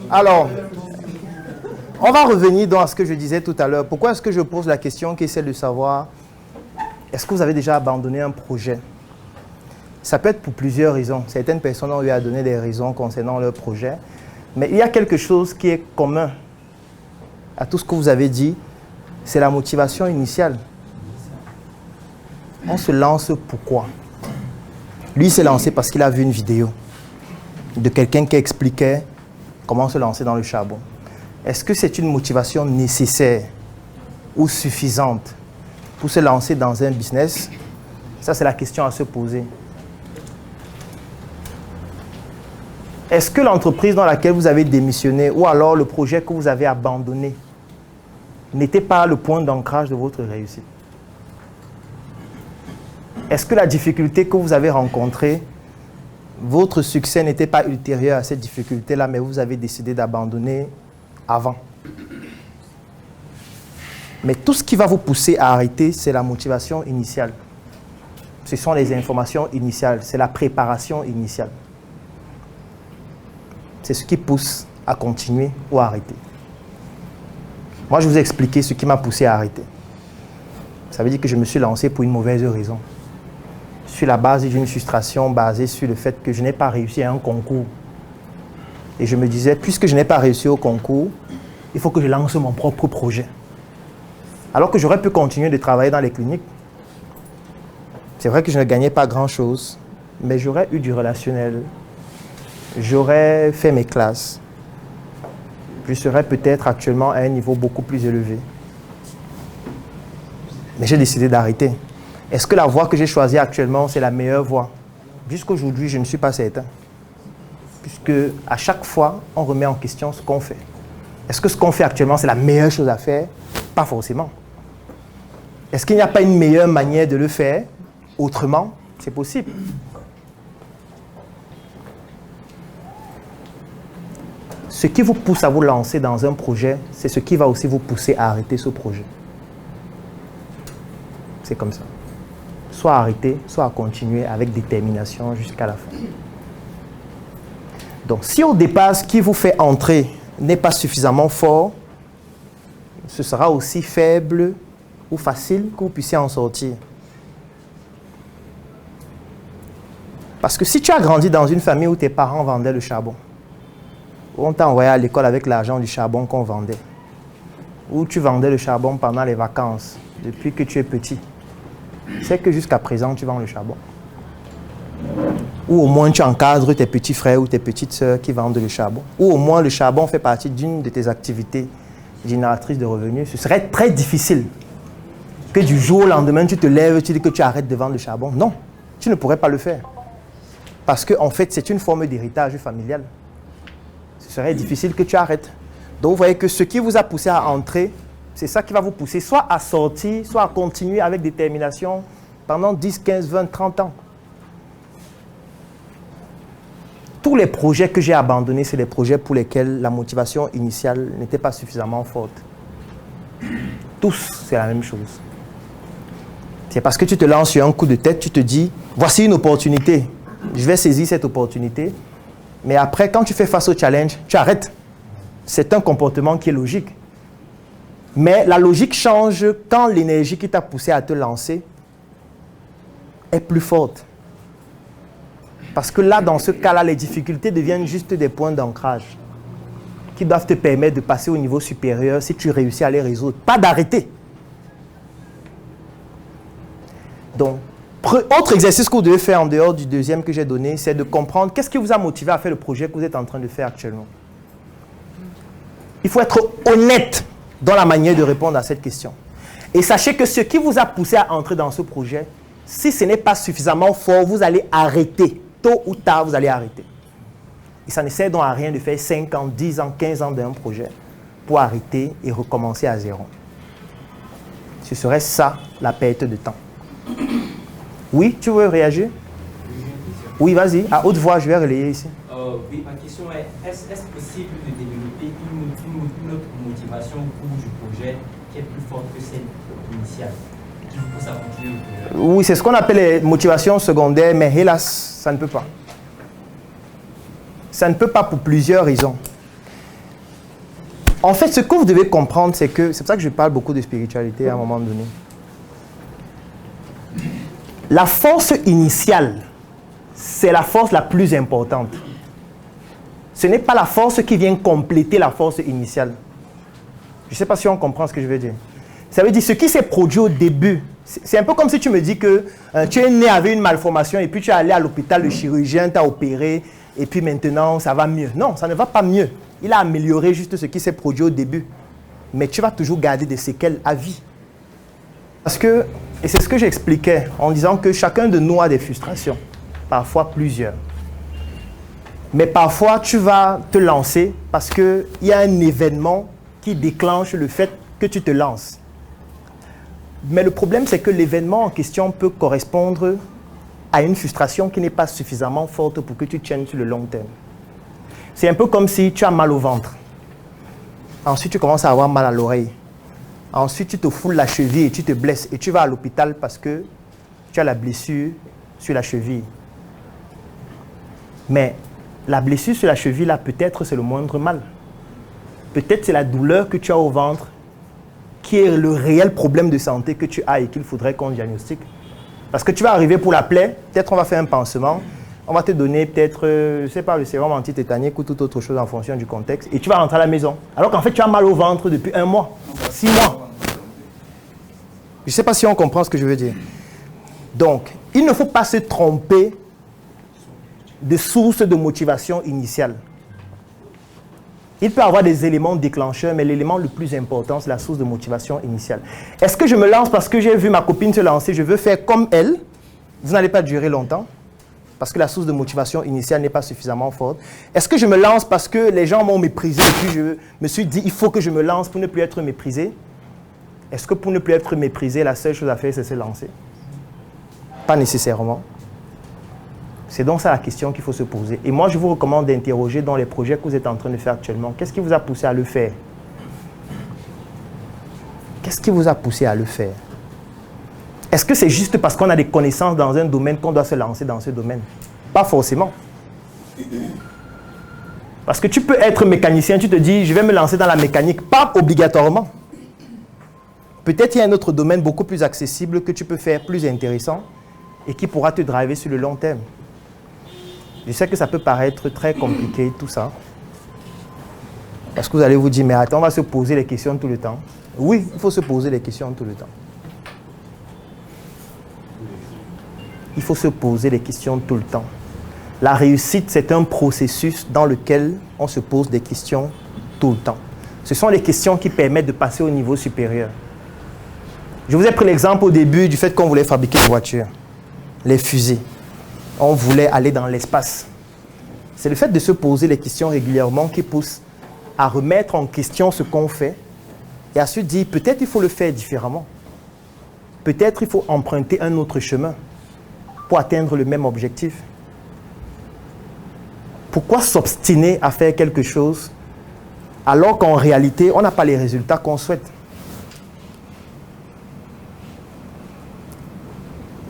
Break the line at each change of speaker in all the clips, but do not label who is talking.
Alors, on va revenir dans ce que je disais tout à l'heure. Pourquoi est-ce que je pose la question qui est celle de savoir, est-ce que vous avez déjà abandonné un projet? Ça peut être pour plusieurs raisons. Certaines personnes ont eu à donner des raisons concernant leur projet. Mais il y a quelque chose qui est commun à tout ce que vous avez dit, c'est la motivation initiale. On se lance pourquoi? Lui s'est lancé parce qu'il a vu une vidéo de quelqu'un qui expliquait comment se lancer dans le charbon. Est-ce que c'est une motivation nécessaire ou suffisante pour se lancer dans un business? Ça, c'est la question à se poser. Est-ce que l'entreprise dans laquelle vous avez démissionné ou alors le projet que vous avez abandonné n'était pas le point d'ancrage de votre réussite? Est-ce que la difficulté que vous avez rencontrée, votre succès n'était pas ultérieur à cette difficulté-là, mais vous avez décidé d'abandonner avant? Mais tout ce qui va vous pousser à arrêter, c'est la motivation initiale. Ce sont les informations initiales, c'est la préparation initiale. C'est ce qui pousse à continuer ou à arrêter. Moi, je vous ai expliqué ce qui m'a poussé à arrêter. Ça veut dire que je me suis lancé pour une mauvaise raison. Sur la base d'une frustration basée sur le fait que je n'ai pas réussi à un concours. Et je me disais, puisque je n'ai pas réussi au concours, il faut que je lance mon propre projet. Alors que j'aurais pu continuer de travailler dans les cliniques. C'est vrai que je ne gagnais pas grand-chose, mais j'aurais eu du relationnel. J'aurais fait mes classes. Je serais peut-être actuellement à un niveau beaucoup plus élevé. Mais j'ai décidé d'arrêter. Est-ce que la voie que j'ai choisie actuellement, c'est la meilleure voie? Jusqu'aujourd'hui, je ne suis pas certain. Puisque à chaque fois, on remet en question ce qu'on fait. Est-ce que ce qu'on fait actuellement, c'est la meilleure chose à faire? Pas forcément. Est-ce qu'il n'y a pas une meilleure manière de le faire autrement? C'est possible. Ce qui vous pousse à vous lancer dans un projet, c'est ce qui va aussi vous pousser à arrêter ce projet. C'est comme ça. Soit arrêter, soit à continuer avec détermination jusqu'à la fin. Donc, si au départ, ce qui vous fait entrer n'est pas suffisamment fort, ce sera aussi faible ou facile que vous puissiez en sortir. Parce que si tu as grandi dans une famille où tes parents vendaient le charbon, où on t'a envoyé à l'école avec l'argent du charbon qu'on vendait, où tu vendais le charbon pendant les vacances, depuis que tu es petit, c'est que jusqu'à présent, tu vends le charbon. Ou au moins, tu encadres tes petits frères ou tes petites sœurs qui vendent le charbon. Ou au moins, le charbon fait partie d'une de tes activités génératrices de revenus. Ce serait très difficile que du jour au lendemain, tu te lèves, tu dis que tu arrêtes de vendre le charbon. Non, tu ne pourrais pas le faire. Parce qu'en fait, c'est une forme d'héritage familial. Ce serait difficile que tu arrêtes. Donc, vous voyez que ce qui vous a poussé à entrer, c'est ça qui va vous pousser soit à sortir, soit à continuer avec détermination pendant 10, 15, 20, 30 ans. Tous les projets que j'ai abandonnés, c'est les projets pour lesquels la motivation initiale n'était pas suffisamment forte. Tous, c'est la même chose. C'est parce que tu te lances sur un coup de tête, tu te dis, voici une opportunité. Je vais saisir cette opportunité. Mais après, quand tu fais face au challenge, tu arrêtes. C'est un comportement qui est logique. Mais la logique change quand l'énergie qui t'a poussé à te lancer est plus forte. Parce que là, dans ce cas-là, les difficultés deviennent juste des points d'ancrage qui doivent te permettre de passer au niveau supérieur si tu réussis à les résoudre. Pas d'arrêter. Donc, autre exercice que vous devez faire en dehors du deuxième que j'ai donné, c'est de comprendre qu'est-ce qui vous a motivé à faire le projet que vous êtes en train de faire actuellement. Il faut être honnête dans la manière de répondre à cette question. Et sachez que ce qui vous a poussé à entrer dans ce projet, si ce n'est pas suffisamment fort, vous allez arrêter. Tôt ou tard, vous allez arrêter. Et ça ne sert donc à rien de faire 5 ans, 10 ans, 15 ans d'un projet pour arrêter et recommencer à zéro. Ce serait ça, la perte de temps. Oui, tu veux réagir? Oui, vas-y. À haute voix, je vais relayer ici.
Oui, ma question est-ce possible de développer une autre motivation pour du projet qui est plus forte que celle initiale, qui vous pousse à continuer le projet?
Oui, c'est ce qu'on appelle les motivations secondaires, mais hélas, ça ne peut pas. Ça ne peut pas pour plusieurs raisons. En fait, ce que vous devez comprendre, c'est que, c'est pour ça que je parle beaucoup de spiritualité à un moment donné. La force initiale, c'est la force la plus importante. Ce n'est pas la force qui vient compléter la force initiale. Je ne sais pas si on comprend ce que je veux dire. Ça veut dire ce qui s'est produit au début. C'est un peu comme si tu me dis que tu es né avec une malformation et puis tu es allé à l'hôpital, le chirurgien t'a opéré et puis maintenant ça va mieux. Non, ça ne va pas mieux. Il a amélioré juste ce qui s'est produit au début. Mais tu vas toujours garder des séquelles à vie. Parce que, et c'est ce que j'expliquais en disant que chacun de nous a des frustrations. Parfois plusieurs. Mais parfois tu vas te lancer parce qu'il y a un événement qui déclenche le fait que tu te lances. Mais le problème, c'est que l'événement en question peut correspondre à une frustration qui n'est pas suffisamment forte pour que tu tiennes sur le long terme. C'est un peu comme si tu as mal au ventre. Ensuite, tu commences à avoir mal à l'oreille. Ensuite, tu te foules la cheville et tu te blesses. Et tu vas à l'hôpital parce que tu as la blessure sur la cheville. Mais la blessure sur la cheville, là, peut-être c'est le moindre mal. Peut-être c'est la douleur que tu as au ventre qui est le réel problème de santé que tu as et qu'il faudrait qu'on diagnostique. Parce que tu vas arriver pour la plaie, peut-être on va faire un pansement, on va te donner peut-être, je ne sais pas, le sérum antitétanique ou toute autre chose en fonction du contexte, et tu vas rentrer à la maison. Alors qu'en fait, tu as mal au ventre depuis 1 mois, 6 mois. Je ne sais pas si on comprend ce que je veux dire. Donc, il ne faut pas se tromper de source de motivation initiale. Il peut y avoir des éléments déclencheurs, mais l'élément le plus important, c'est la source de motivation initiale. Est-ce que je me lance parce que j'ai vu ma copine se lancer, je veux faire comme elle? Vous n'allez pas durer longtemps, parce que la source de motivation initiale n'est pas suffisamment forte. Est-ce que je me lance parce que les gens m'ont méprisé et puis je me suis dit, il faut que je me lance pour ne plus être méprisé? Est-ce que pour ne plus être méprisé, la seule chose à faire, c'est se lancer? Pas nécessairement. C'est donc ça la question qu'il faut se poser. Et moi, je vous recommande d'interroger dans les projets que vous êtes en train de faire actuellement. Qu'est-ce qui vous a poussé à le faire? Qu'est-ce qui vous a poussé à le faire? Est-ce que c'est juste parce qu'on a des connaissances dans un domaine qu'on doit se lancer dans ce domaine? Pas forcément. Parce que tu peux être mécanicien, tu te dis, je vais me lancer dans la mécanique. Pas obligatoirement. Peut-être il y a un autre domaine beaucoup plus accessible que tu peux faire, plus intéressant, et qui pourra te driver sur le long terme. Je sais que ça peut paraître très compliqué, tout ça. Parce que vous allez vous dire, mais attends, on va se poser les questions tout le temps. Oui, il faut se poser les questions tout le temps. Il faut se poser les questions tout le temps. La réussite, c'est un processus dans lequel on se pose des questions tout le temps. Ce sont les questions qui permettent de passer au niveau supérieur. Je vous ai pris l'exemple au début du fait qu'on voulait fabriquer des voitures, les fusées. On voulait aller dans l'espace. C'est le fait de se poser les questions régulièrement qui pousse à remettre en question ce qu'on fait et à se dire peut-être il faut le faire différemment. Peut-être il faut emprunter un autre chemin pour atteindre le même objectif. Pourquoi s'obstiner à faire quelque chose alors qu'en réalité, on n'a pas les résultats qu'on souhaite?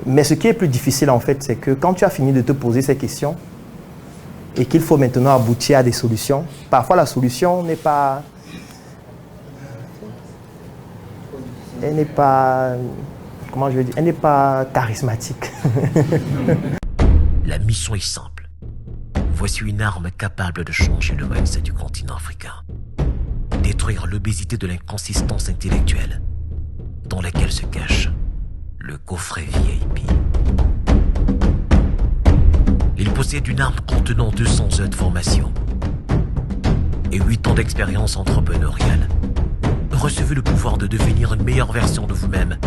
Mais ce qui est plus difficile en fait, c'est que quand tu as fini de te poser ces questions et qu'il faut maintenant aboutir à des solutions, parfois la solution n'est pas... Elle n'est pas... Comment je veux dire? Elle n'est pas charismatique.
La mission est simple. Voici une arme capable de changer le mindset du continent africain. Détruire l'obésité de l'inconsistance intellectuelle dans laquelle se cache le coffret VIP. Il possède une arme contenant 200 heures de formation et 8 ans d'expérience entrepreneuriale. Recevez le pouvoir de devenir une meilleure version de vous-même.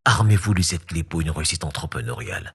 Armez-vous de cette clé pour une réussite entrepreneuriale.